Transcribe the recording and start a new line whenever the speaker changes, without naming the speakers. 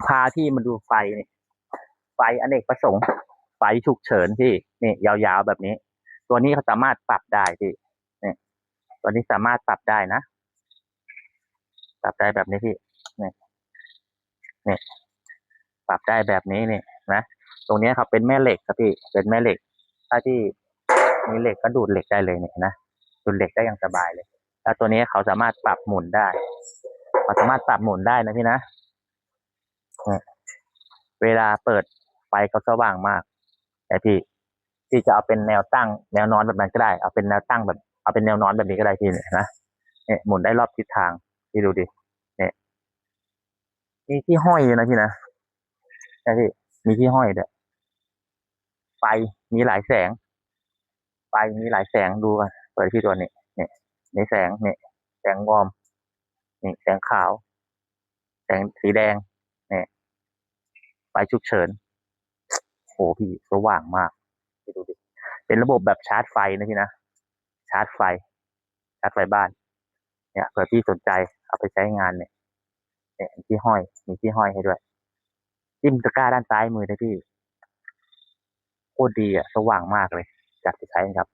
พาพี่มาดูไฟนี่ไฟอเนกประสงค์ไฟฉุกเฉินพี่นี่ยาวๆแบบนี้ตัวนี้เขาสามารถปรับได้พี่นี่ตัวนี้สามารถปรับได้นะปรับได้แบบนี้พี่นี่นี่ปรับได้แบบนี้นี่นะตรงนี้ครับเป็นแม่เหล็กครับพี่เป็นแม่เหล็กถ้าที่มีเหล็กก็ดูดเหล็กได้เลยเนี่ยนะดูดเหล็กได้อย่างสบายเลยแล้วตัวนี้เขาสามารถปรับหมุนได้เขาสามารถปรับหมุนได้นะพี่นะเวลาเปิดไฟเขาสว่างมากแต่พี่จะเอาเป็นแนวตั้งแนวนอนแบบนั้นก็ได้เอาเป็นแนวตั้งแบบเอาเป็นแนวนอนแบบนี้ก็ได้พี่เนี่ยนะเนี่ยหมุนได้รอบทิศทางพี่ดูดิเนี่ยมีที่ห้อยอยู่นะพี่นะใช่พี่มีที่ห้อยด้วยไฟมีหลายแสงไฟมีหลายแสงดูกันเปิดที่ตัวนี้เนี่ยในแสงเนี่ยแสงวอร์มนี่แสงขาวแสงสีแดงเนี่ยไฟฉุกเฉินโหพี่สว่างมากพี่ดูดิเป็นระบบแบบชาร์จไฟนะพี่นะชาร์จไฟชาร์จไฟบ้านเนี่ยเผื่อพี่สนใจเอาไปใช้งานเนี่ยมีที่ห้อยมีที่ห้อยให้ด้วยจิ้มตะกร้าด้านซ้ายมือนะพี่โคตรดีอ่ะสว่างมากเลยจัดไปใช้ครับ